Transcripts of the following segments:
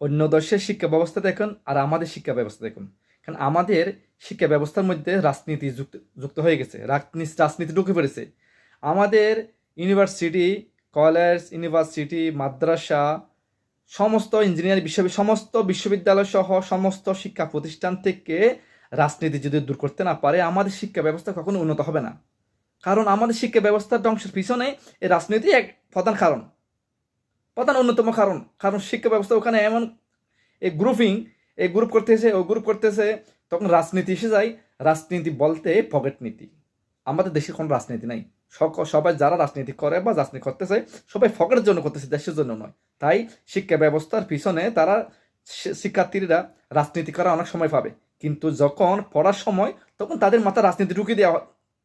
অন্য দেশের শিক্ষা ব্যবস্থা দেখুন আর আমাদের শিক্ষা ব্যবস্থা দেখুন। কারণ আমাদের শিক্ষা ব্যবস্থার মধ্যে রাজনীতি যুক্ত হয়ে গেছে, রাজনীতি ঢুকে পড়েছে। আমাদের ইউনিভার্সিটি, কলেজ, ইউনিভার্সিটি, মাদ্রাসা, সমস্ত ইঞ্জিনিয়ারিং সমস্ত বিশ্ববিদ্যালয় সহ সমস্ত শিক্ষা প্রতিষ্ঠান থেকে রাজনীতি যদি দূর করতে না পারে, আমাদের শিক্ষা ব্যবস্থা কখনো উন্নত হবে না। কারণ আমাদের শিক্ষা ব্যবস্থার ধ্বংসের পিছনে এই রাজনীতি এক প্রধান কারণ, প্রধান অন্যতম কারণ। কারণ শিক্ষা ব্যবস্থা ওখানে এমন এই গ্রুপ করতেছে, ও গ্রুপ করতেছে, তখন রাজনীতি এসে যায়। রাজনীতি বলতে পকেট নীতি। আমাদের দেশের কোনো রাজনীতি নাই। সবাই যারা রাজনীতি করে বা রাজনীতি করতেছে, সবাই পকেটের জন্য করতেছে, দেশের জন্য নয়। তাই শিক্ষা ব্যবস্থার পিছনে তারা শিক্ষার্থীরা রাজনীতি করা অনেক সময় পাবে, কিন্তু যখন পড়ার সময় তখন তাদের মাথায় রাজনীতি ঢুকিয়ে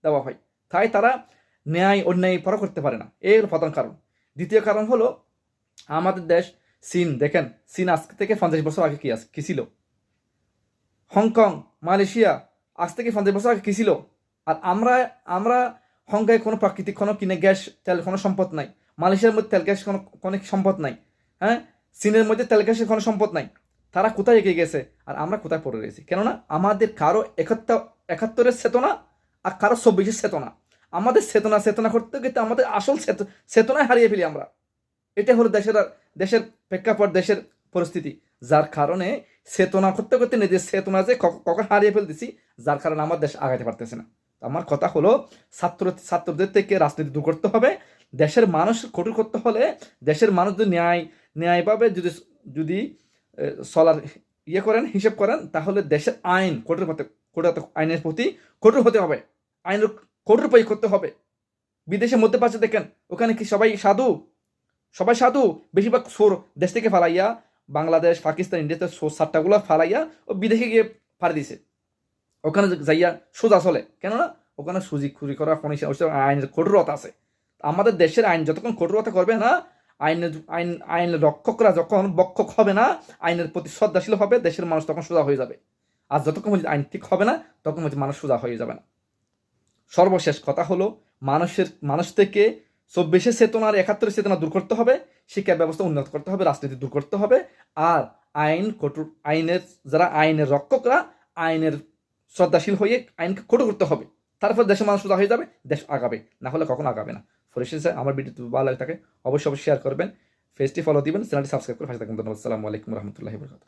দেওয়া হয়। তাই তারা ন্যায় অন্যায় পড়া করতে পারে না। এর প্রধান কারণ। দ্বিতীয় কারণ হলো আমাদের দেশ চীন। দেখেন, চীন আজ থেকে 50 বছর আগে কি ছিল? হংকং, মালয়েশিয়া আজ থেকে 50 বছর আগে কি ছিল? আর আমরা হংকংয়ে কোনো প্রাকৃতিক কোনো কিনে গ্যাস তেল কোনো সম্পদ নাই। মালয়েশিয়ার মধ্যে তেল গ্যাস কোনো সম্পদ নাই। হ্যাঁ, চীনের মধ্যে তেল গ্যাসের কোনো সম্পদ নাই। তারা কোথায় এগিয়ে গেছে আর আমরা কোথায় পড়ে রয়েছি? কেননা আমাদের কারো 71-এর চেতনা আর কারো 24-এর চেতনা। আমাদের চেতনা করতে গিয়ে আমাদের আসল চেতনায় হারিয়ে ফেলি আমরা। এটা হলো দেশের প্রেক্ষাপট, দেশের পরিস্থিতি, যার কারণে চেতনা করতে করতে নিজের চেতনা যে কখন হারিয়ে ফেলতেছি, যার কারণে আমার দেশ আগাইতে পারতেছে না। আমার কথা হলো ছাত্রদের থেকে রাজনীতি দূর করতে হবে। দেশের মানুষ কঠোর করতে হলে, দেশের মানুষ যদি ন্যায়ভাবে যদি চলার হিসেব করেন, তাহলে দেশের আইন আইনের প্রতি কঠোর হতে হবে। আইনের কঠোর প্রয়োগ করতে হবে। বিদেশের মধ্যে পাশে দেখেন, ওখানে কি সবাই সাধু? বেশিরভাগ সোর দেশ থেকে ফালাইয়া, বাংলাদেশ, পাকিস্তান, ইন্ডিয়াতে সোর সাতটাগুলো ফালাইয়া ও বিদেশে গিয়ে ফাড়ি দিছে। ওখানে যাইয়া সোজা চলে, কেননা ওখানে খুঁজি করা আইনের কঠোরতা আছে। আমাদের দেশের আইন যতক্ষণ কঠোরতা করবে না, আইন রক্ষকরা যখন বক্ষক হবে না, আইনের প্রতি শ্রদ্ধাশীল হবে, দেশের মানুষ তখন সোজা হয়ে যাবে। আর যতক্ষণ আইন ঠিক হবে না, তখন মানুষ সোজা হয়ে যাবে না। সর্বশেষ কথা হলো, মানুষ থেকে 24-এর চেতনা আর 71-এর চেতনা দূর করতে হবে। শিক্ষা ব্যবস্থা উন্নত করতে হবে, রাজনীতি দূর করতে হবে। আর যারা আইনের রক্ষকরা, আইনের শ্রদ্ধাশীল হয়ে আইনকে কঠোর করতে হবে। তারপর দেশের মানুষ সোজা হয়ে যাবে, দেশ আগাবে। না হলে কখনো আগাবে না। পরিশেষে আমার ভিডিওটি ভালো লাগে থাকে অবশ্যই শেয়ার করবেন, পেজটি ফলো দিবেন, চ্যানেলটি সাবস্ক্রাইব করে পাশে থাকবেন। ধন্যবাদ। আসসালামু আলাইকুম রহমতুল্লাহি ওয়া বারাকাতুহু।